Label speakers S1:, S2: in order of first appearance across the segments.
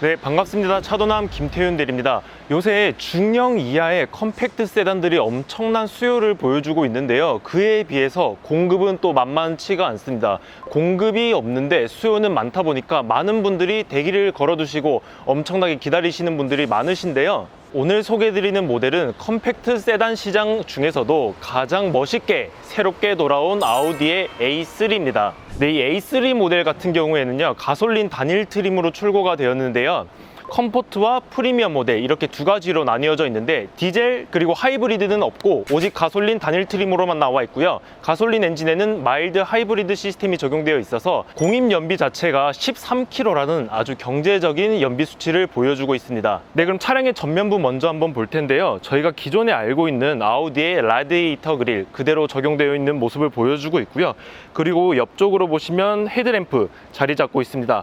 S1: 네, 반갑습니다. 차도남 김태윤 대리입니다. 요새 중형 이하의 컴팩트 세단들이 엄청난 수요를 보여주고 있는데요. 그에 비해서 공급은 또 만만치가 않습니다. 공급이 없는데 수요는 많다 보니까 많은 분들이 대기를 걸어두시고 엄청나게 기다리시는 분들이 많으신데요. 오늘 소개해드리는 모델은 컴팩트 세단 시장 중에서도 가장 멋있게 새롭게 돌아온 아우디의 A3입니다. 네, 이 A3 모델 같은 경우에는요, 가솔린 단일 트림으로 출고가 되었는데요. 컴포트와 프리미엄 모델 이렇게 두 가지로 나뉘어져 있는데 디젤 그리고 하이브리드는 없고 오직 가솔린 단일 트림으로만 나와 있고요. 가솔린 엔진에는 마일드 하이브리드 시스템이 적용되어 있어서 공임 연비 자체가 13km라는 아주 경제적인 연비 수치를 보여주고 있습니다. 네, 그럼 차량의 전면부 먼저 한번 볼 텐데요. 저희가 기존에 알고 있는 아우디의 라디에이터 그릴 그대로 적용되어 있는 모습을 보여주고 있고요. 그리고 옆쪽으로 보시면 헤드램프 자리 잡고 있습니다.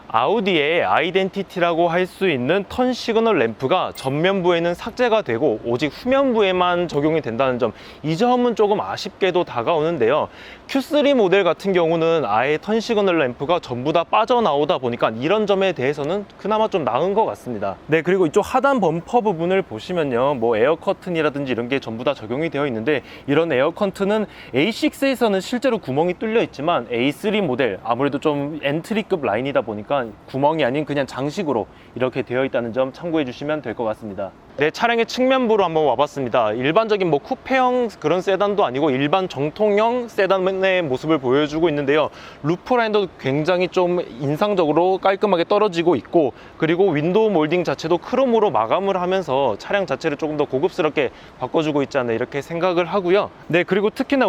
S1: 아우디의 아이덴티티라고 할 수 있는 턴 시그널 램프가 전면부에는 삭제가 되고 오직 후면부에만 적용이 된다는 점, 이 점은 조금 아쉽게도 다가오는데요. Q3 모델 같은 경우는 아예 턴 시그널 램프가 전부 다 빠져나오다 보니까 이런 점에 대해서는 그나마 좀 나은 것 같습니다. 네, 그리고 이쪽 하단 범퍼 부분을 보시면요, 뭐 에어 커튼이라든지 이런 게 전부 다 적용이 되어 있는데, 이런 에어 커튼은 A6에서는 실제로 구멍이 뚫려 있지만 A3 모델 아무래도 좀 엔트리급 라인이다 보니까 구멍이 아닌 그냥 장식으로 이렇게 되어 있다는 점 참고해 주시면 될 것 같습니다. 네, 차량의 측면부로 한번 와봤습니다. 일반적인 뭐 쿠페형 그런 세단도 아니고 일반 정통형 세단의 모습을 보여주고 있는데요. 루프라인도 굉장히 좀 인상적으로 깔끔하게 떨어지고 있고, 그리고 윈도우 몰딩 자체도 크롬으로 마감을 하면서 차량 자체를 조금 더 고급스럽게 바꿔주고 있지 않나 이렇게 생각을 하고요. 네, 그리고 특히나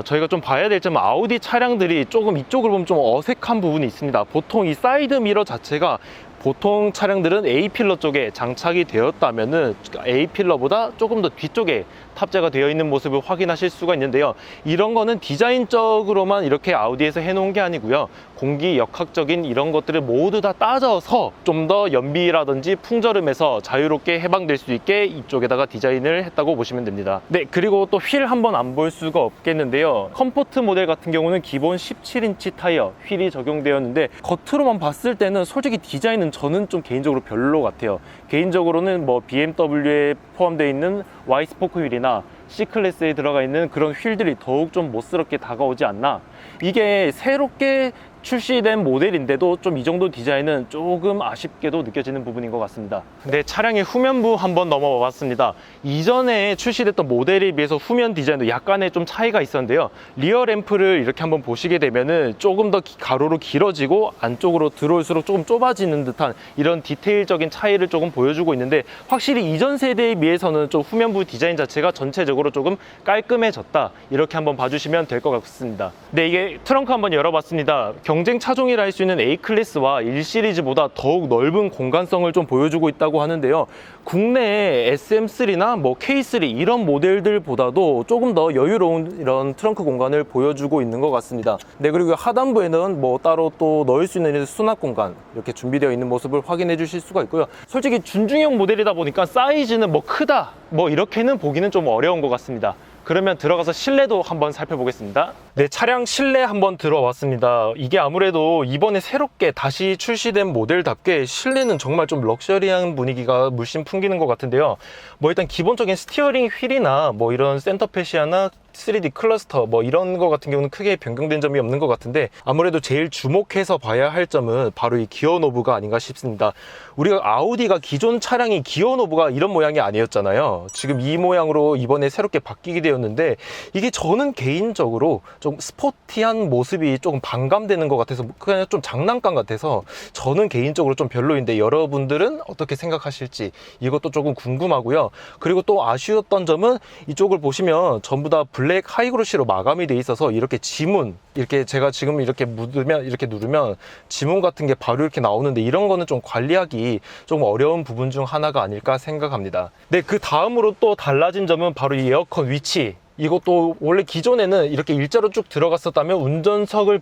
S1: 저희가 좀 봐야 될 점은 아우디 차량들이 조금 이쪽을 보면 좀 어색한 부분이 있습니다. 보통 이 사이드 미러 자체가 보통 차량들은 A필러 쪽에 장착이 되었다면은 A필러보다 조금 더 뒤쪽에 탑재가 되어 있는 모습을 확인하실 수가 있는데요. 이런 거는 디자인적으로만 이렇게 아우디에서 해놓은 게 아니고요. 공기 역학적인 이런 것들을 모두 다 따져서 좀 더 연비라든지 풍절음에서 자유롭게 해방될 수 있게 이쪽에다가 디자인을 했다고 보시면 됩니다. 네, 그리고 또 휠 한번 안 볼 수가 없겠는데요. 컴포트 모델 같은 경우는 기본 17인치 타이어 휠이 적용되었는데, 겉으로만 봤을 때는 솔직히 디자인은 저는 좀 개인적으로 별로 같아요. 개인적으로는 뭐 BMW에 포함되어 있는 Y스포크 휠이나 C클래스에 들어가 있는 그런 휠들이 더욱 좀 멋스럽게 다가오지 않나. 이게 새롭게 출시된 모델인데도 좀 이 정도 디자인은 조금 아쉽게도 느껴지는 부분인 것 같습니다. 근데 차량의 후면부 한번 넘어와 봤습니다. 이전에 출시됐던 모델에 비해서 후면 디자인도 약간의 좀 차이가 있었는데요. 리어 램프를 이렇게 한번 보시게 되면은 조금 더 가로로 길어지고 안쪽으로 들어올수록 조금 좁아지는 듯한 이런 디테일적인 차이를 조금 보여주고 있는데, 확실히 이전 세대에 비해서는 좀 후면부 디자인 자체가 전체적으로 조금 깔끔해졌다, 이렇게 한번 봐주시면 될 것 같습니다. 네, 이게 트렁크 한번 열어봤습니다. 경쟁 차종이라 할 수 있는 A클래스와 1시리즈보다 더욱 넓은 공간성을 좀 보여주고 있다고 하는데요. 국내에 SM3나 뭐 K3 이런 모델들보다도 조금 더 여유로운 이런 트렁크 공간을 보여주고 있는 것 같습니다. 네, 그리고 하단부에는 뭐 따로 또 넣을 수 있는 수납 공간 이렇게 준비되어 있는 모습을 확인해 주실 수가 있고요. 솔직히 준중형 모델이다 보니까 사이즈는 뭐 크다 뭐 이렇게는 보기는 좀 어려운 것 같습니다. 그러면 들어가서 실내도 한번 살펴보겠습니다. 네, 차량 실내 한번 들어왔습니다. 이게 아무래도 이번에 새롭게 다시 출시된 모델답게 실내는 정말 좀 럭셔리한 분위기가 물씬 풍기는 것 같은데요. 뭐 일단 기본적인 스티어링 휠이나 뭐 이런 센터 패시아나 3D 클러스터 뭐 이런 거 같은 경우는 크게 변경된 점이 없는 것 같은데, 아무래도 제일 주목해서 봐야 할 점은 바로 이 기어 노브가 아닌가 싶습니다. 우리가 아우디가 기존 차량이 기어 노브가 이런 모양이 아니었잖아요. 지금 이 모양으로 이번에 새롭게 바뀌게 되었는데, 이게 저는 개인적으로 좀 스포티한 모습이 조금 반감되는 것 같아서, 그냥 좀 장난감 같아서 저는 개인적으로 좀 별로인데, 여러분들은 어떻게 생각하실지 이것도 조금 궁금하고요. 그리고 또 아쉬웠던 점은 이쪽을 보시면 전부 다 블랙 하이그로시로 마감이 돼 있어서 이렇게 지문, 이렇게 제가 지금 이렇게 이렇게 누르면 지문 같은 게 바로 이렇게 나오는데, 이런 거는 좀 관리하기 좀 어려운 부분 중 하나가 아닐까 생각합니다. 네, 그 다음으로 또 달라진 점은 바로 이 에어컨 위치. 이것도 원래 기존에는 이렇게 일자로 쭉 들어갔었다면 운전자를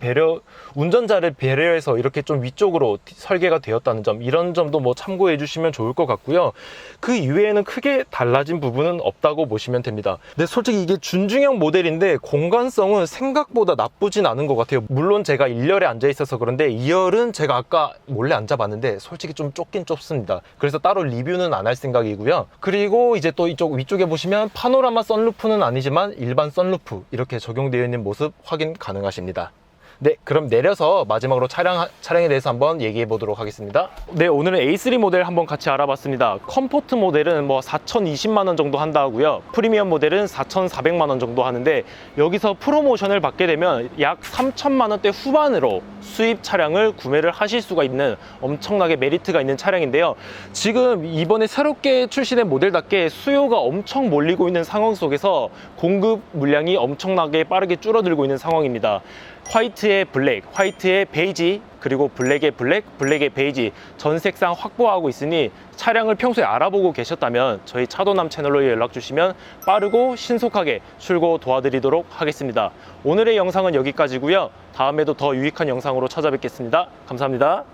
S1: 배려해서 이렇게 좀 위쪽으로 설계가 되었다는 점, 이런 점도 뭐 참고해 주시면 좋을 것 같고요. 그 이외에는 크게 달라진 부분은 없다고 보시면 됩니다. 근데 솔직히 이게 준중형 모델인데 공간성은 생각보다 나쁘진 않은 것 같아요. 물론 제가 1열에 앉아 있어서 그런데 2열은 제가 아까 몰래 앉아봤는데 솔직히 좀 좁긴 좁습니다. 그래서 따로 리뷰는 안 할 생각이고요. 그리고 이제 또 이쪽 위쪽에 보시면 파노라마 선루프는 아니지만 일반 선루프 이렇게 적용되어 있는 모습 확인 가능하십니다. 네, 그럼 내려서 마지막으로 차량에 대해서 한번 얘기해 보도록 하겠습니다. 네, 오늘은 A3 모델 한번 같이 알아봤습니다. 컴포트 모델은 뭐 4,020만 원 정도 한다 하고요. 프리미엄 모델은 4,400만 원 정도 하는데, 여기서 프로모션을 받게 되면 약 3천만 원대 후반으로 수입 차량을 구매를 하실 수가 있는 엄청나게 메리트가 있는 차량인데요. 지금 이번에 새롭게 출시된 모델답게 수요가 엄청 몰리고 있는 상황 속에서 공급 물량이 엄청나게 빠르게 줄어들고 있는 상황입니다. 화이트에 블랙, 화이트에 베이지, 그리고 블랙에 블랙, 블랙에 베이지 전 색상 확보하고 있으니 차량을 평소에 알아보고 계셨다면 저희 차도남 채널로 연락 주시면 빠르고 신속하게 출고 도와드리도록 하겠습니다. 오늘의 영상은 여기까지고요. 다음에도 더 유익한 영상으로 찾아뵙겠습니다. 감사합니다.